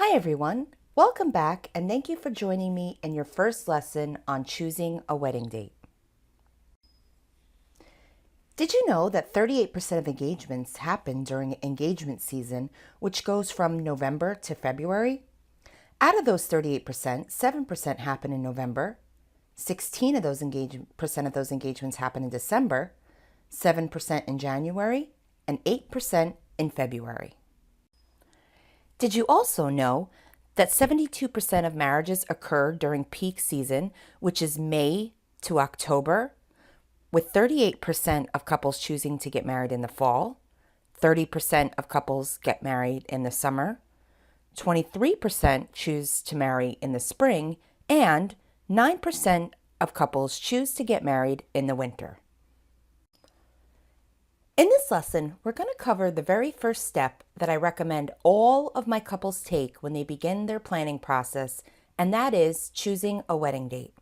Hi everyone, welcome back and thank you for joining me in your first lesson on choosing a wedding date. Did you know that 38% of engagements happen during engagement season, which goes from November to February? Out of those 38%, 7% happen in November, 16% of those engagements happen in December, 7% in January, and 8% in February. Did you also know that 72% of marriages occur during peak season, which is May to October, with 38% of couples choosing to get married in the fall, 30% of couples get married in the summer, 23% choose to marry in the spring, and 9% of couples choose to get married in the winter. In this lesson, we're going to cover the very first step that I recommend all of my couples take when they begin their planning process, and that is choosing a wedding date.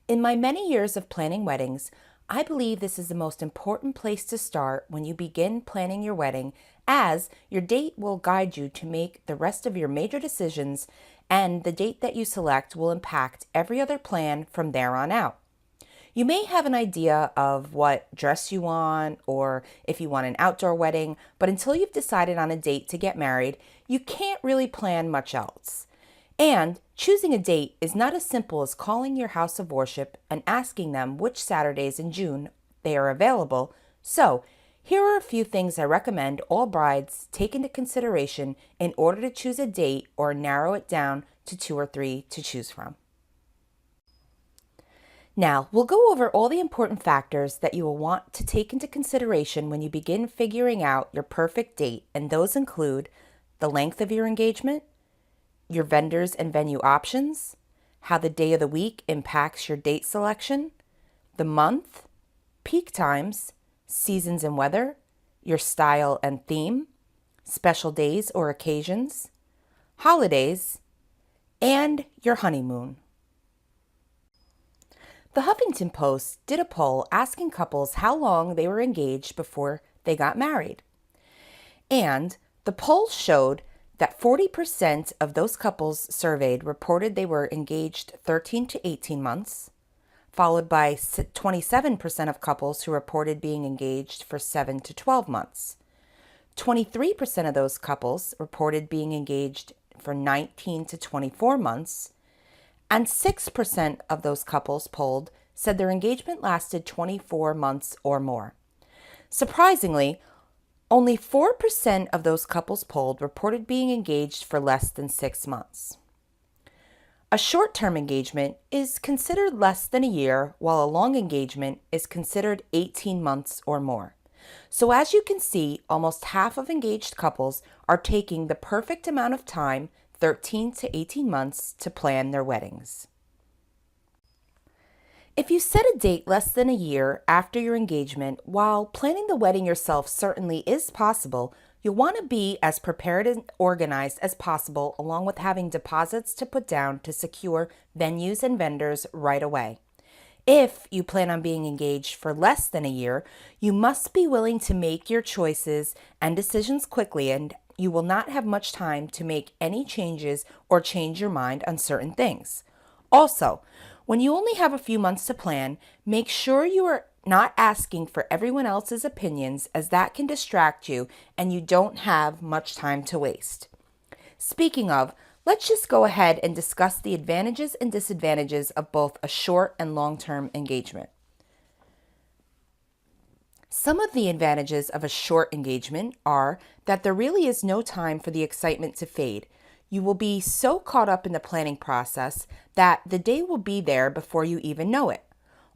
In my many years of planning weddings, I believe this is the most important place to start when you begin planning your wedding, as your date will guide you to make the rest of your major decisions, and the date that you select will impact every other plan from there on out. You may have an idea of what dress you want or if you want an outdoor wedding, but until you've decided on a date to get married, you can't really plan much else. And choosing a date is not as simple as calling your house of worship and asking them which Saturdays in June they are available. So, here are a few things I recommend all brides take into consideration in order to choose a date or narrow it down to 2 or 3 to choose from. Now, we'll go over all the important factors that you will want to take into consideration when you begin figuring out your perfect date, and those include the length of your engagement, your vendors and venue options, how the day of the week impacts your date selection, the month, peak times, seasons and weather, your style and theme, special days or occasions, holidays, and your honeymoon. The Huffington Post did a poll asking couples how long they were engaged before they got married. And the poll showed that 40% of those couples surveyed reported they were engaged 13 to 18 months, followed by 27% of couples who reported being engaged for 7 to 12 months. 23% of those couples reported being engaged for 19 to 24 months, and 6% of those couples polled said their engagement lasted 24 months or more. Surprisingly, only 4% of those couples polled reported being engaged for less than 6 months. A short-term engagement is considered less than a year, while a long engagement is considered 18 months or more. So as you can see, almost half of engaged couples are taking the perfect amount of time, 13 to 18 months, to plan their weddings. If you set a date less than a year after your engagement, while planning the wedding yourself certainly is possible, you'll want to be as prepared and organized as possible, along with having deposits to put down to secure venues and vendors right away. If you plan on being engaged for less than a year, you must be willing to make your choices and decisions quickly, and you will not have much time to make any changes or change your mind on certain things. Also, when you only have a few months to plan, make sure you are not asking for everyone else's opinions, as that can distract you and you don't have much time to waste. Speaking of, let's just go ahead and discuss the advantages and disadvantages of both a short and long-term engagement. Some of the advantages of a short engagement are that there really is no time for the excitement to fade. You will be so caught up in the planning process that the day will be there before you even know it.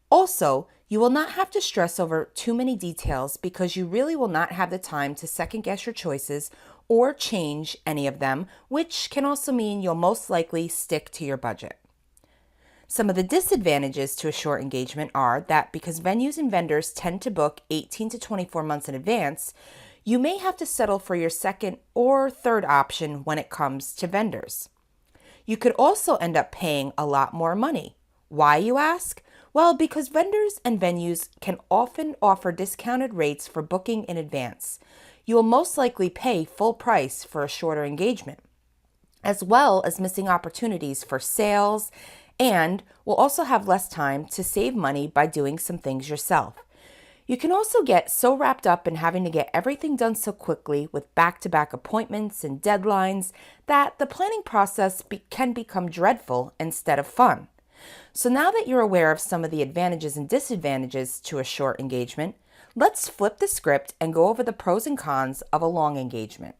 Also, you will not have to stress over too many details, because you really will not have the time to second guess your choices or change any of them, which can also mean you'll most likely stick to your budget. Some of the disadvantages to a short engagement are that because venues and vendors tend to book 18 to 24 months in advance, you may have to settle for your second or third option when it comes to vendors. You could also end up paying a lot more money. Why, you ask? Well, because vendors and venues can often offer discounted rates for booking in advance. You will most likely pay full price for a shorter engagement. as well as missing opportunities for sales, and will also have less time to save money by doing some things yourself. You can also get so wrapped up in having to get everything done so quickly with back-to-back appointments and deadlines that the planning process can become dreadful instead of fun. So now that you're aware of some of the advantages and disadvantages to a short engagement, let's flip the script and go over the pros and cons of a long engagement.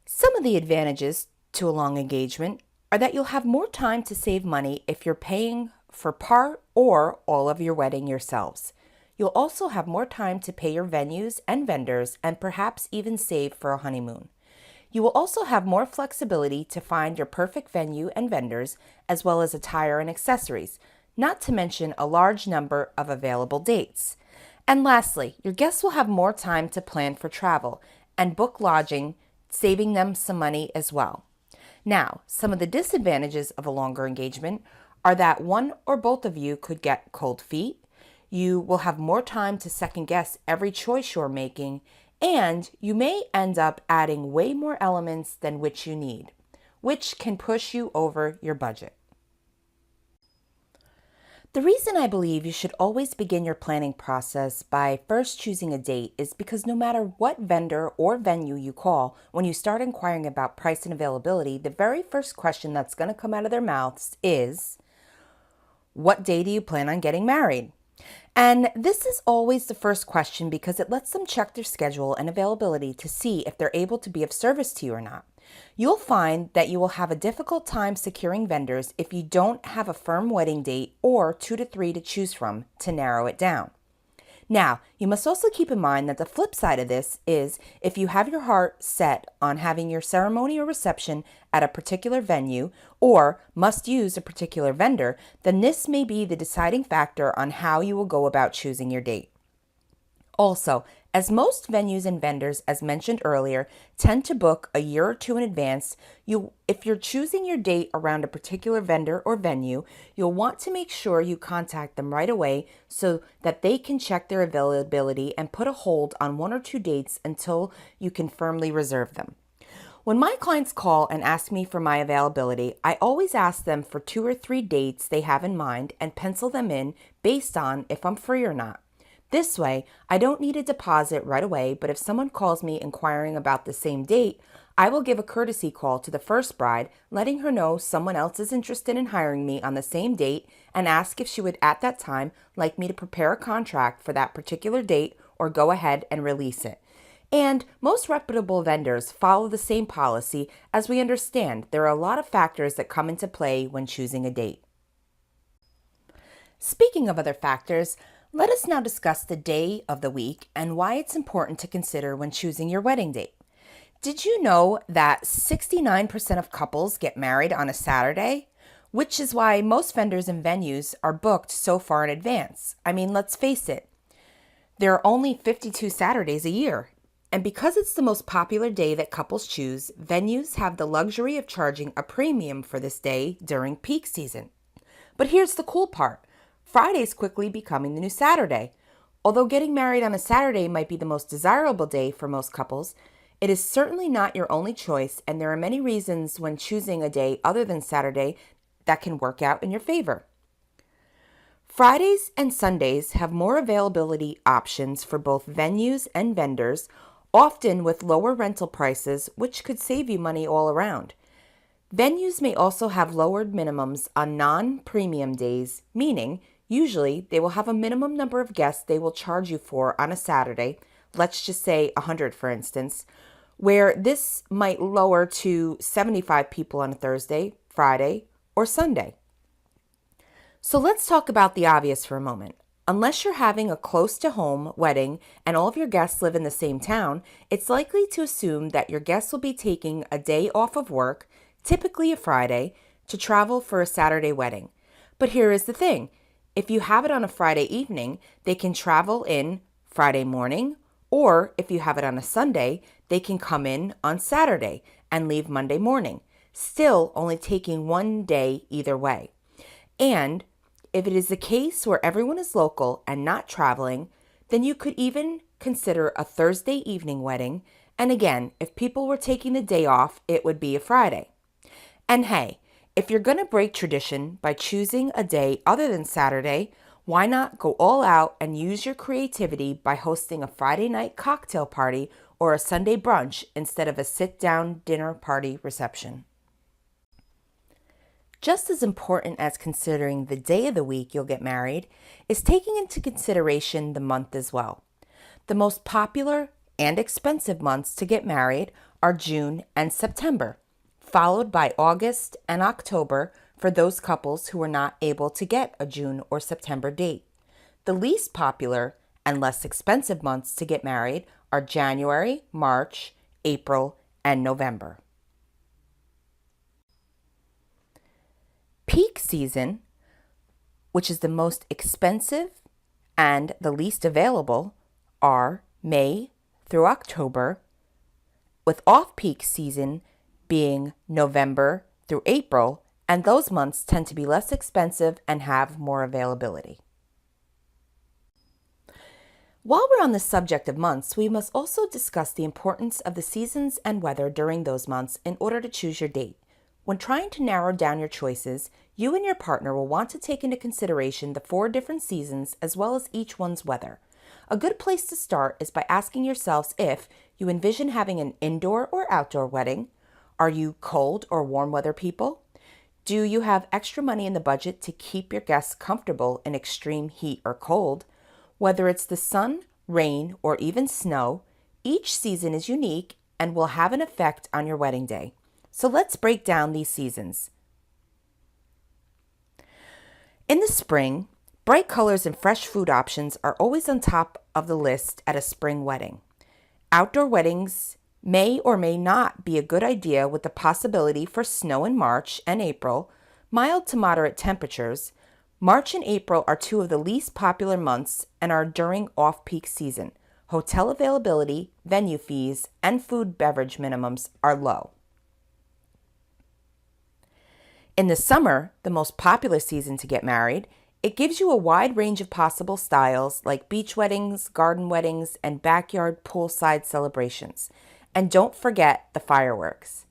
Some of the advantages to a long engagement are that you'll have more time to save money if you're paying for part or all of your wedding yourselves. You'll also have more time to pay your venues and vendors and perhaps even save for a honeymoon. You will also have more flexibility to find your perfect venue and vendors, as well as attire and accessories, not to mention a large number of available dates. And lastly, your guests will have more time to plan for travel and book lodging, saving them some money as well. Now, some of the disadvantages of a longer engagement are that one or both of you could get cold feet, you will have more time to second guess every choice you're making, and you may end up adding way more elements than which you need, which can push you over your budget. The reason I believe you should always begin your planning process by first choosing a date is because no matter what vendor or venue you call, when you start inquiring about price and availability, the very first question that's going to come out of their mouths is, what day do you plan on getting married? And this is always the first question because it lets them check their schedule and availability to see if they're able to be of service to you or not. You'll find that you will have a difficult time securing vendors if you don't have a firm wedding date or 2 to 3 to choose from to narrow it down. Now, you must also keep in mind that the flip side of this is if you have your heart set on having your ceremony or reception at a particular venue or must use a particular vendor, then this may be the deciding factor on how you will go about choosing your date. Also, as most venues and vendors, as mentioned earlier, tend to book a year or two in advance, if you're choosing your date around a particular vendor or venue, you'll want to make sure you contact them right away so that they can check their availability and put a hold on 1 or 2 dates until you can firmly reserve them. When my clients call and ask me for my availability, I always ask them for 2 or 3 dates they have in mind and pencil them in based on if I'm free or not. This way, I don't need a deposit right away, but if someone calls me inquiring about the same date, I will give a courtesy call to the first bride, letting her know someone else is interested in hiring me on the same date and ask if she would at that time like me to prepare a contract for that particular date or go ahead and release it. And most reputable vendors follow the same policy, as we understand there are a lot of factors that come into play when choosing a date. Speaking of other factors, let us now discuss the day of the week and why it's important to consider when choosing your wedding date. Did you know that 69% of couples get married on a Saturday? Which is why most vendors and venues are booked so far in advance. I mean, let's face it, there are only 52 Saturdays a year. And because it's the most popular day that couples choose, venues have the luxury of charging a premium for this day during peak season. But here's the cool part. Friday's quickly becoming the new Saturday. Although getting married on a Saturday might be the most desirable day for most couples, it is certainly not your only choice, and there are many reasons when choosing a day other than Saturday that can work out in your favor. Fridays and Sundays have more availability options for both venues and vendors, often with lower rental prices, which could save you money all around. Venues may also have lowered minimums on non-premium days, meaning usually they will have a minimum number of guests they will charge you for on a Saturday, let's just say 100 for instance, where this might lower to 75 people on a Thursday, Friday, or Sunday. So let's talk about the obvious for a moment. Unless you're having a close-to-home wedding and all of your guests live in the same town, it's likely to assume that your guests will be taking a day off of work, typically a Friday, to travel for a Saturday wedding. But here is the thing. If you have it on a Friday evening, they can travel in Friday morning, or if you have it on a Sunday, they can come in on Saturday and leave Monday morning, still only taking one day either way. And if it is the case where everyone is local and not traveling, then you could even consider a Thursday evening wedding And again, if people were taking the day off, it would be a Friday. And hey, if you're going to break tradition by choosing a day other than Saturday, why not go all out and use your creativity by hosting a Friday night cocktail party or a Sunday brunch instead of a sit-down dinner party reception? Just as important as considering the day of the week you'll get married is taking into consideration the month as well. The most popular and expensive months to get married are June and September, followed by August and October for those couples who are not able to get a June or September date. The least popular and less expensive months to get married are January, March, April, and November. Peak season, which is the most expensive and the least available, are May through October, with off-peak season being November through April, and those months tend to be less expensive and have more availability. While we're on the subject of months, we must also discuss the importance of the seasons and weather during those months in order to choose your date. When trying to narrow down your choices, you and your partner will want to take into consideration the 4 different seasons as well as each one's weather. A good place to start is by asking yourselves if you envision having an indoor or outdoor wedding. Are you cold or warm weather people? Do you have extra money in the budget to keep your guests comfortable in extreme heat or cold? Whether it's the sun, rain, or even snow, each season is unique and will have an effect on your wedding day. So let's break down these seasons. In the spring, bright colors and fresh food options are always on top of the list at a spring wedding. Outdoor weddings may or may not be a good idea with the possibility for snow in March and April, mild to moderate temperatures. March and April are 2 of the least popular months and are during off-peak season. Hotel availability, venue fees, and food beverage minimums are low. In the summer, the most popular season to get married, it gives you a wide range of possible styles like beach weddings, garden weddings, and backyard poolside celebrations. And don't forget the fireworks.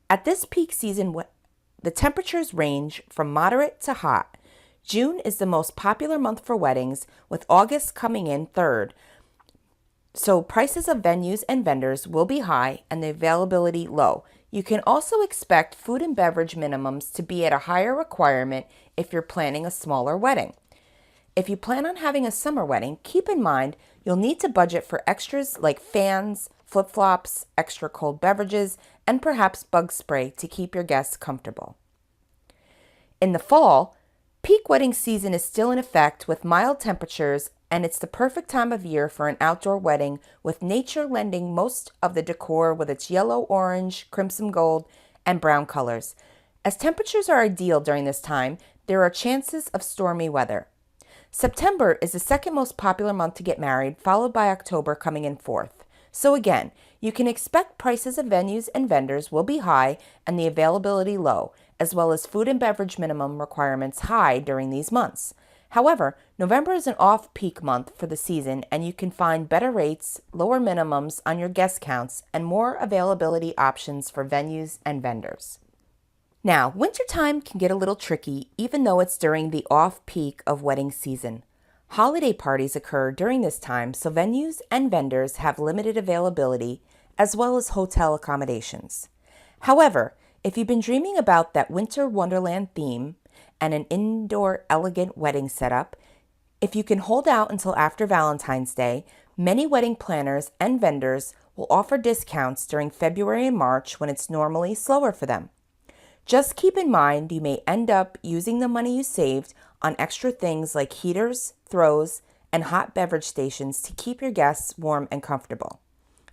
At this peak season, the temperatures range from moderate to hot. June is the most popular month for weddings, with August coming in third. So prices of venues and vendors will be high and the availability low. You can also expect food and beverage minimums to be at a higher requirement if you're planning a smaller wedding. If you plan on having a summer wedding, keep in mind you'll need to budget for extras like fans, flip-flops, extra cold beverages, and perhaps bug spray to keep your guests comfortable. In the fall, peak wedding season is still in effect with mild temperatures, and it's the perfect time of year for an outdoor wedding, with nature lending most of the decor with its yellow, orange, crimson gold, and brown colors. As temperatures are ideal during this time, there are chances of stormy weather. September is the second most popular month to get married, followed by October coming in fourth. So again, you can expect prices of venues and vendors will be high and the availability low, as well as food and beverage minimum requirements high during these months. However, November is an off-peak month for the season, and you can find better rates, lower minimums on your guest counts, and more availability options for venues and vendors. Now, wintertime can get a little tricky even though it's during the off-peak of wedding season. Holiday parties occur during this time, so venues and vendors have limited availability as well as hotel accommodations. However, if you've been dreaming about that winter wonderland theme and an indoor elegant wedding setup, if you can hold out until after Valentine's Day, many wedding planners and vendors will offer discounts during February and March when it's normally slower for them. Just keep in mind you may end up using the money you saved on extra things like heaters, throws, and hot beverage stations to keep your guests warm and comfortable.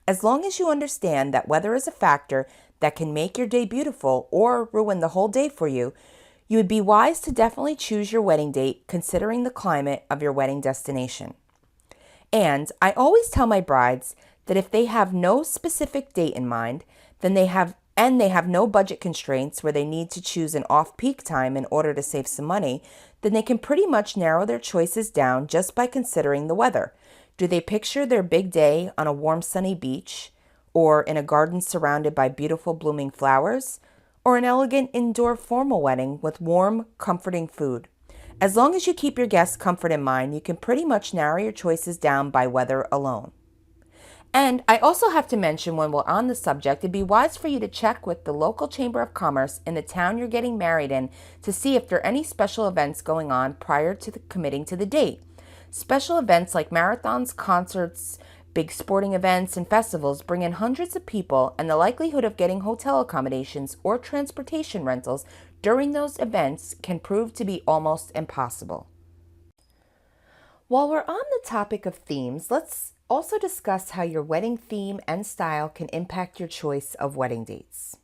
As long as you understand that weather is a factor that can make your day beautiful or ruin the whole day for you, you would be wise to definitely choose your wedding date considering the climate of your wedding destination. And I always tell my brides that if they have no specific date in mind, then they have no budget constraints where they need to choose an off-peak time in order to save some money, then they can pretty much narrow their choices down just by considering the weather. Do they picture their big day on a warm sunny beach? or in a garden surrounded by beautiful blooming flowers, or an elegant indoor formal wedding with warm, comforting food. As long as you keep your guests' comfort in mind, you can pretty much narrow your choices down by weather alone. And I also have to mention, when we're on the subject, it'd be wise for you to check with the local Chamber of Commerce in the town you're getting married in to see if there are any special events going on prior to committing to the date. Special events like marathons, concerts, big sporting events, and festivals bring in hundreds of people, and the likelihood of getting hotel accommodations or transportation rentals during those events can prove to be almost impossible. While we're on the topic of themes, let's also discuss how your wedding theme and style can impact your choice of wedding dates.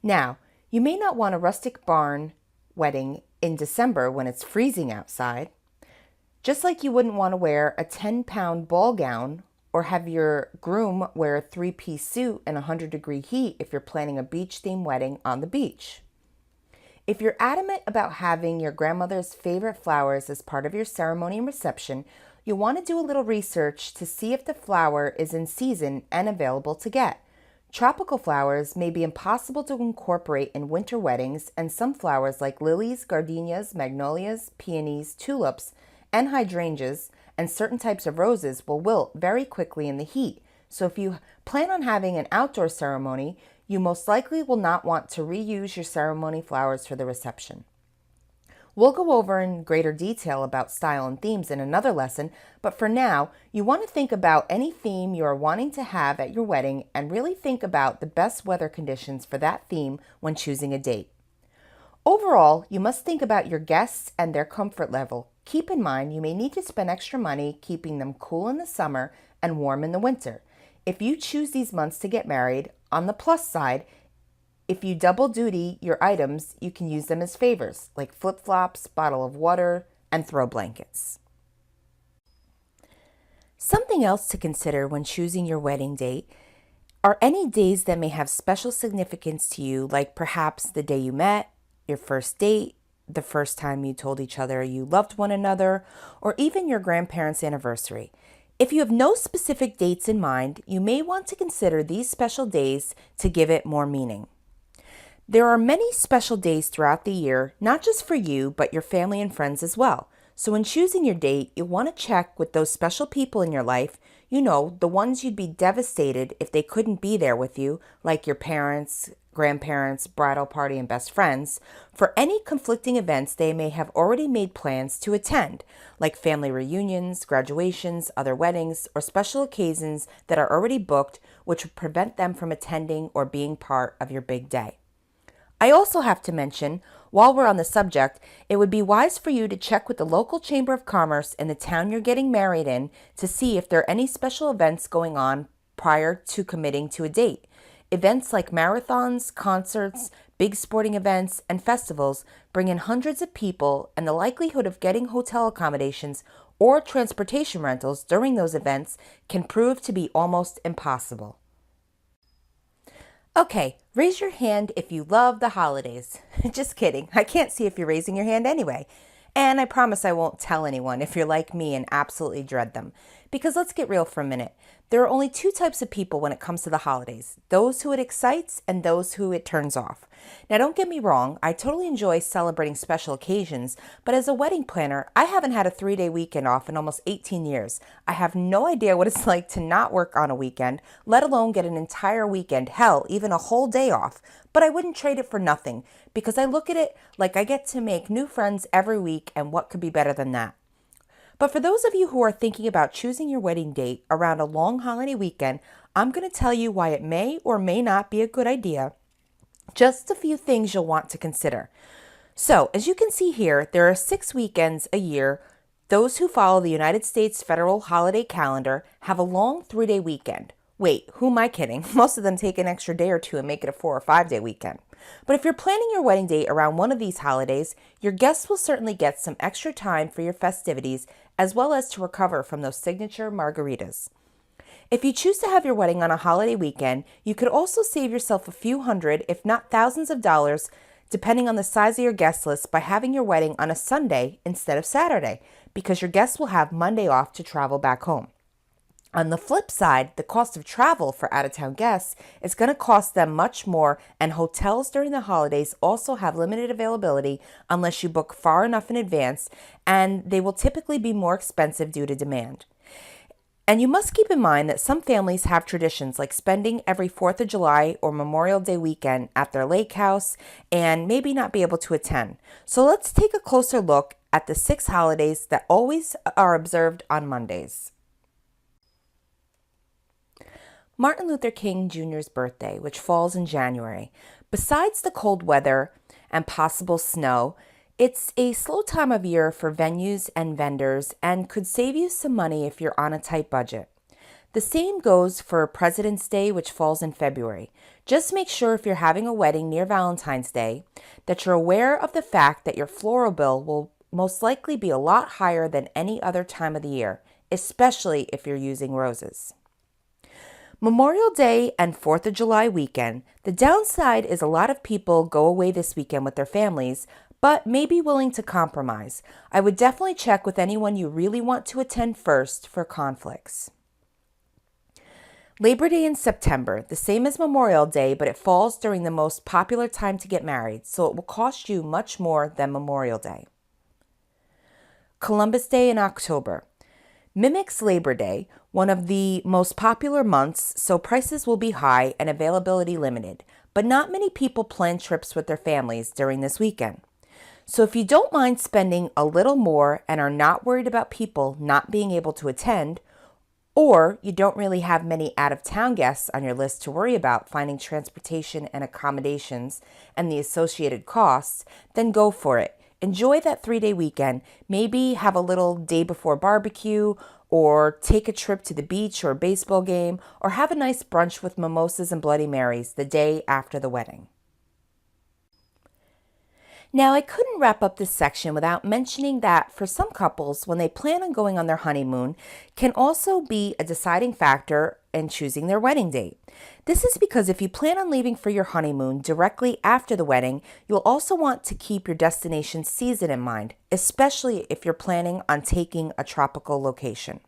Now, you may not want a rustic barn wedding in December when it's freezing outside, just like you wouldn't want to wear a 10-pound ball gown or have your groom wear a 3-piece suit in 100-degree heat if you're planning a beach-themed wedding on the beach. If you're adamant about having your grandmother's favorite flowers as part of your ceremony and reception, you'll want to do a little research to see if the flower is in season and available to get. Tropical flowers may be impossible to incorporate in winter weddings, and some flowers like lilies, gardenias, magnolias, peonies, tulips, and hydrangeas, and certain types of roses will wilt very quickly in the heat. So if you plan on having an outdoor ceremony, you most likely will not want to reuse your ceremony flowers for the reception. We'll go over in greater detail about style and themes in another lesson, but for now, you want to think about any theme you are wanting to have at your wedding and really think about the best weather conditions for that theme when choosing a date. Overall, you must think about your guests and their comfort level. Keep in mind you may need to spend extra money keeping them cool in the summer and warm in the winter. If you choose these months to get married, on the plus side, if you double duty your items, you can use them as favors, like flip-flops, bottle of water, and throw blankets. Something else to consider when choosing your wedding date are any days that may have special significance to you, like perhaps the day you met, your first date, the first time you told each other you loved one another, or even your grandparents' anniversary. If you have no specific dates in mind, you may want to consider these special days to give it more meaning. There are many special days throughout the year, not just for you, but your family and friends as well. So when choosing your date, you'll want to check with those special people in your life, the ones you'd be devastated if they couldn't be there with you, like your parents, grandparents, bridal party, and best friends, for any conflicting events they may have already made plans to attend, like family reunions, graduations, other weddings, or special occasions that are already booked, which would prevent them from attending or being part of your big day. I also have to mention, while we're on the subject, it would be wise for you to check with the local Chamber of Commerce in the town you're getting married in to see if there are any special events going on prior to committing to a date. Events like marathons, concerts, big sporting events, and festivals bring in hundreds of people, and the likelihood of getting hotel accommodations or transportation rentals during those events can prove to be almost impossible. Okay, raise your hand if you love the holidays. Just kidding. I can't see if you're raising your hand anyway. And I promise I won't tell anyone if you're like me and absolutely dread them. Because let's get real for a minute. There are only two types of people when it comes to the holidays. Those who it excites and those who it turns off. Now don't get me wrong, I totally enjoy celebrating special occasions, but as a wedding planner, I haven't had a 3-day weekend off in almost 18 years. I have no idea what it's like to not work on a weekend, let alone get an entire weekend, hell, even a whole day off. But I wouldn't trade it for nothing, because I look at it like I get to make new friends every week, and what could be better than that? But for those of you who are thinking about choosing your wedding date around a long holiday weekend, I'm going to tell you why it may or may not be a good idea. Just a few things you'll want to consider. So, as you can see here, there are 6 weekends a year. Those who follow the United States federal holiday calendar have a long 3-day weekend. Wait, who am I kidding? Most of them take an extra day or two and make it a 4 or 5-day weekend. But if you're planning your wedding date around one of these holidays, your guests will certainly get some extra time for your festivities, as well as to recover from those signature margaritas. If you choose to have your wedding on a holiday weekend, you could also save yourself a few hundred, if not thousands of dollars, depending on the size of your guest list, by having your wedding on a Sunday instead of Saturday, because your guests will have Monday off to travel back home. On the flip side, the cost of travel for out-of-town guests is going to cost them much more, and hotels during the holidays also have limited availability unless you book far enough in advance, and they will typically be more expensive due to demand. And you must keep in mind that some families have traditions like spending every 4th of July or Memorial Day weekend at their lake house and maybe not be able to attend. So let's take a closer look at the 6 holidays that always are observed on Mondays. Martin Luther King Jr.'s birthday, which falls in January. Besides the cold weather and possible snow, it's a slow time of year for venues and vendors and could save you some money if you're on a tight budget. The same goes for President's Day, which falls in February. Just make sure if you're having a wedding near Valentine's Day that you're aware of the fact that your floral bill will most likely be a lot higher than any other time of the year, especially if you're using roses. Memorial Day and 4th of July weekend. The downside is a lot of people go away this weekend with their families, but may be willing to compromise. I would definitely check with anyone you really want to attend first for conflicts. Labor Day in September, the same as Memorial Day, but it falls during the most popular time to get married, so it will cost you much more than Memorial Day. Columbus Day in October. Mimics Labor Day, one of the most popular months, so prices will be high and availability limited, but not many people plan trips with their families during this weekend. So if you don't mind spending a little more and are not worried about people not being able to attend, or you don't really have many out-of-town guests on your list to worry about finding transportation and accommodations and the associated costs, then go for it. Enjoy that 3-day weekend. Maybe have a little day before barbecue, or take a trip to the beach or a baseball game, or have a nice brunch with mimosas and Bloody Marys the day after the wedding. Now, I couldn't wrap up this section without mentioning that for some couples, when they plan on going on their honeymoon, can also be a deciding factor in choosing their wedding date. This is because if you plan on leaving for your honeymoon directly after the wedding, you'll also want to keep your destination season in mind, especially if you're planning on taking a tropical location.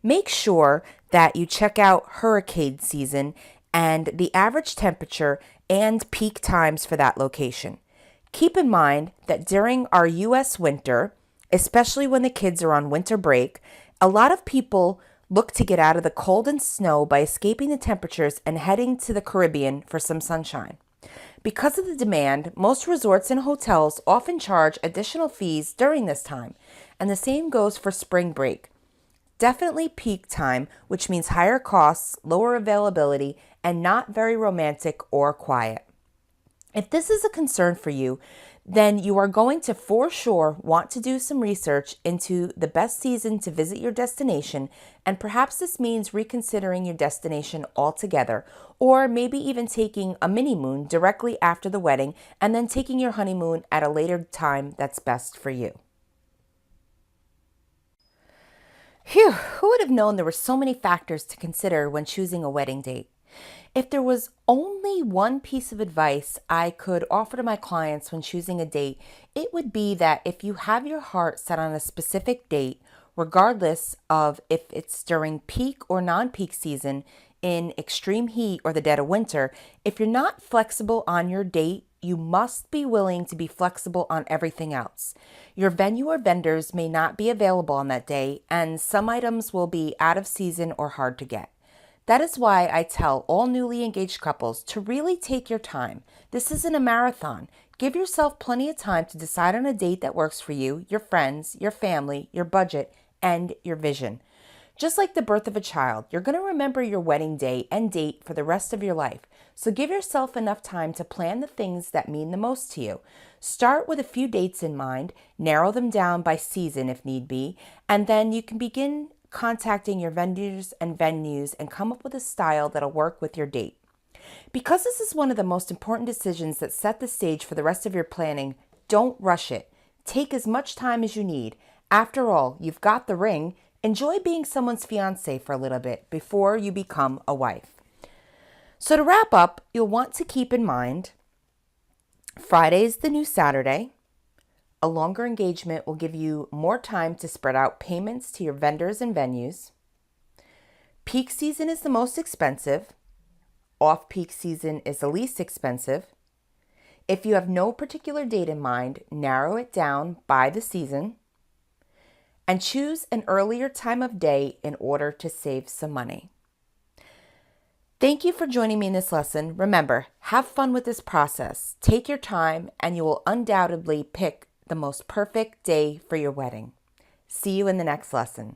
Make sure that you check out hurricane season and the average temperature and peak times for that location. Keep in mind that during our U.S. winter, especially when the kids are on winter break, a lot of people look to get out of the cold and snow by escaping the temperatures and heading to the Caribbean for some sunshine. Because of the demand, most resorts and hotels often charge additional fees during this time, and the same goes for spring break. Definitely peak time, which means higher costs, lower availability, and not very romantic or quiet. If this is a concern for you, then you are going to for sure want to do some research into the best season to visit your destination, and perhaps this means reconsidering your destination altogether, or maybe even taking a mini moon directly after the wedding and then taking your honeymoon at a later time that's best for you. Phew, who would have known there were so many factors to consider when choosing a wedding date? If there was only one piece of advice I could offer to my clients when choosing a date, it would be that if you have your heart set on a specific date, regardless of if it's during peak or non-peak season, in extreme heat or the dead of winter, if you're not flexible on your date, you must be willing to be flexible on everything else. Your venue or vendors may not be available on that day, and some items will be out of season or hard to get. That is why I tell all newly engaged couples to really take your time. This isn't a marathon. Give yourself plenty of time to decide on a date that works for you, your friends, your family, your budget, and your vision. Just like the birth of a child, you're going to remember your wedding day and date for the rest of your life. So give yourself enough time to plan the things that mean the most to you. Start with a few dates in mind, narrow them down by season if need be, and then you can begin contacting your vendors and venues and come up with a style that'll work with your date. Because this is one of the most important decisions that set the stage for the rest of your planning, don't rush it. Take as much time as you need. After all, you've got the ring. Enjoy being someone's fiance for a little bit before you become a wife. So to wrap up, you'll want to keep in mind Friday's the new Saturday. A longer engagement will give you more time to spread out payments to your vendors and venues. Peak season is the most expensive. Off-peak season is the least expensive. If you have no particular date in mind, narrow it down by the season and choose an earlier time of day in order to save some money. Thank you for joining me in this lesson. Remember, have fun with this process. Take your time and you will undoubtedly pick the most perfect day for your wedding. See you in the next lesson.